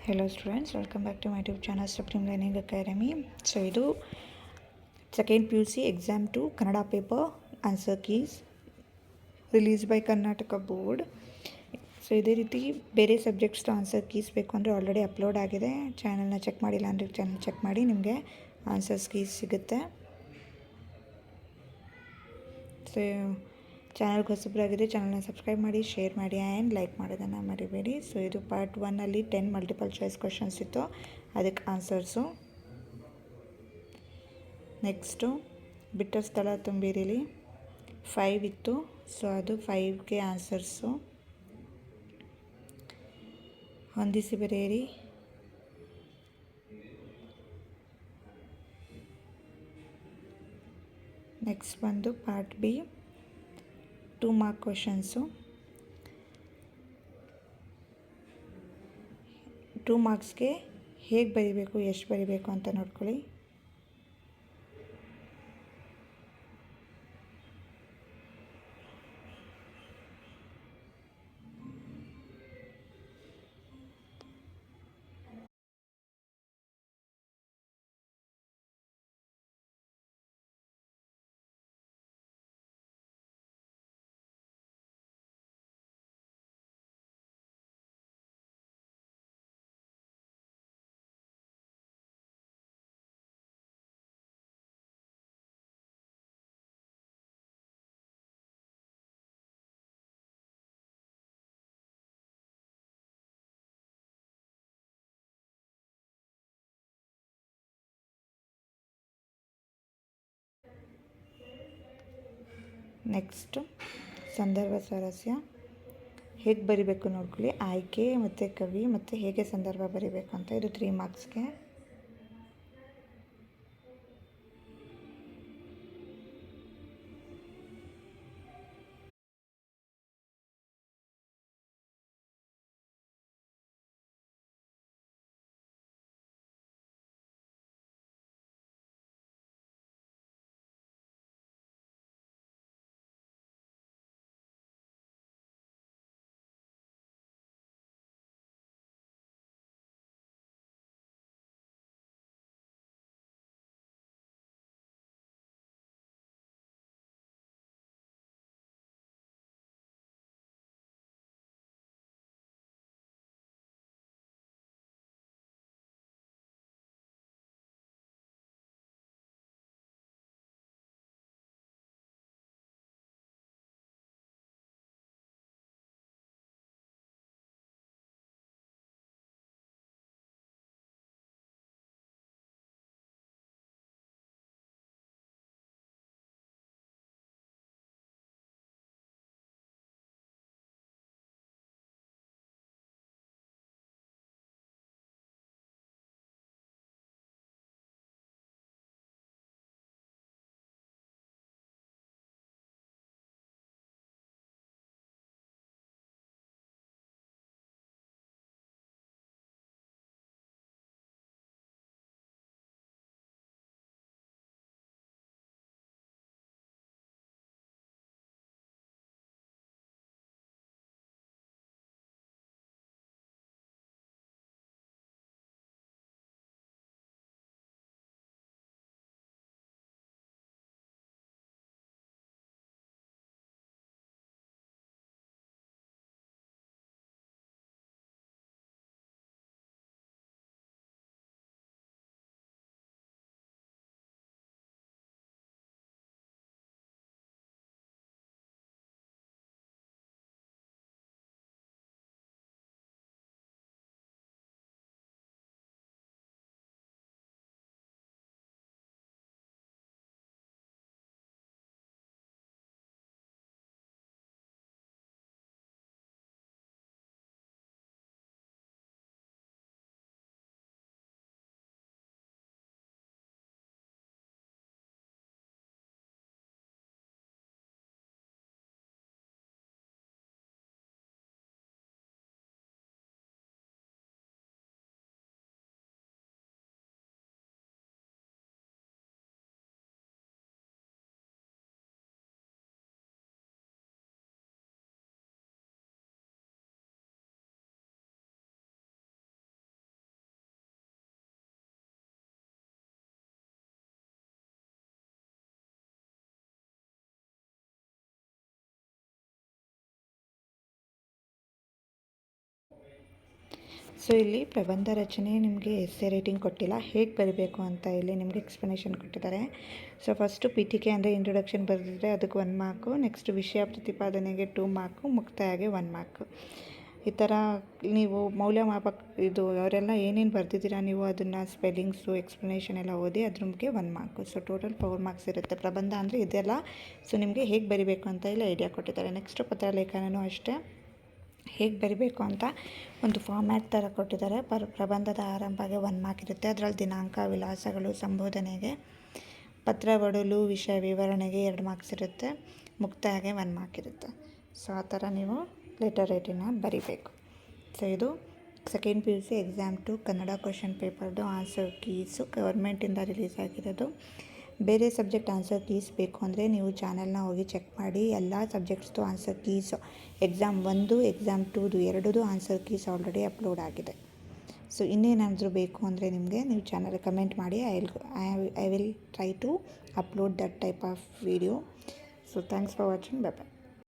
Hello students, welcome back to my YouTube channel Supreme Learning Academy. So ಇದು second PUC exam 2 Kannada paper answer keys release by Karnataka board. So ಇದೇ ರೀತಿ ಬೇರೆ ಸಬ್ಜೆಕ್ಟ್ಸ್ದು answer keys ಬೇಕು ಅಂದರೆ already upload ಆಗಿದೆ. ಚಾನಲ್ನ check ಮಾಡಿಲ್ಲ ಅಂದರೆ ಚಾನಲ್ ಚೆಕ್ ಮಾಡಿ, ನಿಮಗೆ ಆನ್ಸರ್ಸ್ ಕೀಸ್ ಸಿಗುತ್ತೆ. ಸೊ ಚಾನಲ್ಗೆ ಹೊಸಬರಾಗಿದೆ ಚಾನಲ್ನ ಸಬ್ಸ್ಕ್ರೈಬ್ ಮಾಡಿ, ಶೇರ್ ಮಾಡಿ ಆ್ಯಂಡ್ ಲೈಕ್ ಮಾಡೋದನ್ನು ಮರಿಬೇಡಿ. ಸೊ ಇದು ಪಾರ್ಟ್ 1ಅಲ್ಲಿ 10 ಮಲ್ಟಿಪಲ್ ಚಾಯ್ಸ್ ಕ್ವಶನ್ಸ್ ಇತ್ತು, ಅದಕ್ಕೆ ಆನ್ಸರ್ಸು. ನೆಕ್ಸ್ಟು ಬಿಟ್ಟ ಸ್ಥಳ ತುಂಬಿರಿಲಿ 5 ಇತ್ತು, ಸೊ ಅದು 5ಗೆ ಆನ್ಸರ್ಸು. ಹೊಂದಿಸಿ ಬರೆಯಿರಿ, ನೆಕ್ಸ್ಟ್ ಬಂದು ಪಾರ್ಟ್ ಬಿ 2 ಮಾರ್ಕ್ ಕ್ವಶನ್ಸು. 2 ಮಾರ್ಕ್ಸ್ಗೆ ಹೇಗೆ ಬರೀಬೇಕು, ಎಷ್ಟು ಬರೀಬೇಕು ಅಂತ ನೋಡ್ಕೊಳ್ಳಿ. ನೆಕ್ಸ್ಟು ಸಂದರ್ಭ ಸ್ವಾರಸ್ಯ ಹೇಗೆ ಬರಿಬೇಕು ನೋಡ್ಕೊಳ್ಳಿ. ಆಯ್ಕೆ ಮತ್ತು ಕವಿ ಮತ್ತು ಹೇಗೆ ಸಂದರ್ಭ ಬರಿಬೇಕು ಅಂತ, ಇದು 3 ಮಾರ್ಕ್ಸ್ಗೆ. ಸೊ ಇಲ್ಲಿ ಪ್ರಬಂಧ ರಚನೆ ನಿಮಗೆ ಎಸ್ಸೆ ರೇಟಿಂಗ್ ಕೊಟ್ಟಿಲ್ಲ, ಹೇಗೆ ಬರೀಬೇಕು ಅಂತ ಇಲ್ಲಿ ನಿಮಗೆ ಎಕ್ಸ್ಪ್ಲನೇಷನ್ ಕೊಟ್ಟಿದ್ದಾರೆ. ಸೊ ಫಸ್ಟು PTK ಅಂದರೆ ಇಂಟ್ರೊಡಕ್ಷನ್ ಬರೆದಿದ್ರೆ ಅದಕ್ಕೆ 1 ಮಾರ್ಕು, ನೆಕ್ಸ್ಟ್ ವಿಷಯ ಪ್ರತಿಪಾದನೆಗೆ 2 ಮಾರ್ಕು, ಮುಕ್ತಾಯಗೆ 1 ಮಾರ್ಕು. ಈ ಥರ ನೀವು ಮೌಲ್ಯಮಾಪಕ ಇದು ಅವರೆಲ್ಲ ಏನೇನು ಬರೆದಿದ್ದೀರಾ ನೀವು ಅದನ್ನು ಸ್ಪೆಲ್ಲಿಂಗ್ಸು ಎಕ್ಸ್ಪ್ಲನೇಷನ್ ಎಲ್ಲ ಓದಿ ಅದ್ರ ಬಗ್ಗೆ 1 ಮಾರ್ಕು. ಸೊ ಟೋಟಲ್ 4 ಮಾರ್ಕ್ಸ್ ಇರುತ್ತೆ. ಪ್ರಬಂಧ ಅಂದರೆ ಇದೆಲ್ಲ. ಸೊ ನಿಮಗೆ ಹೇಗೆ ಬರಿಬೇಕು ಅಂತ ಇಲ್ಲಿ ಐಡಿಯಾ ಕೊಟ್ಟಿದ್ದಾರೆ. ನೆಕ್ಸ್ಟ್ ಪತ್ರಲೇಖನೂ ಅಷ್ಟೇ ಹೇಗೆ ಬರಿಬೇಕು ಅಂತ ಒಂದು ಫಾರ್ಮ್ಯಾಟ್ ಥರ ಕೊಟ್ಟಿದ್ದಾರೆ. ಪ್ರಬಂಧದ ಆರಂಭಗೆ 1 ಮಾರ್ಕ್ ಇರುತ್ತೆ. ಅದರಲ್ಲಿ ದಿನಾಂಕ, ವಿಳಾಸಗಳು, ಸಂಬೋಧನೆಗೆ, ಪತ್ರ ಒಡಲು, ವಿಷಯ ವಿವರಣೆಗೆ 2 ಮಾರ್ಕ್ಸ್ ಇರುತ್ತೆ. ಮುಕ್ತಾಯಗೆ 1 ಮಾರ್ಕ್ ಇರುತ್ತೆ. ಸೊ ಆ ಥರ ನೀವು ಲೆಟರ್ ರೈಟಿಂಗ್ನ ಬರಿಬೇಕು. ಸೊ ಇದು second PUC exam 2 Kannada question ಪೇಪರ್ದು ಆನ್ಸರ್ ಕೀಸು ಗೌರ್ಮೆಂಟಿಂದ ರಿಲೀಸ್ ಆಗಿರೋದು. ಬೇರೆ ಸಬ್ಜೆಕ್ಟ್ ಆನ್ಸರ್ ಕೀಸ್ ಬೇಕು ಅಂದರೆ ನೀವು ಚಾನಲ್ನ ಹೋಗಿ ಚೆಕ್ ಮಾಡಿ. ಎಲ್ಲ ಸಬ್ಜೆಕ್ಟ್ಸ್ದು ಆನ್ಸರ್ ಕೀಸು ಎಕ್ಸಾಮ್ 1, ಎಕ್ಸಾಮ್ 2ದು 2ದು ಆನ್ಸರ್ ಕೀಸ್ ಆಲ್ರೆಡಿ ಅಪ್ಲೋಡ್ ಆಗಿದೆ. ಸೊ ಇನ್ನೇನಾದರೂ ಬೇಕು ಅಂದರೆ ನಿಮಗೆ ನೀವು ಚಾನಲ್ ಕಮೆಂಟ್ ಮಾಡಿ. I will try to upload that type of video. So thanks for watching. Bye by.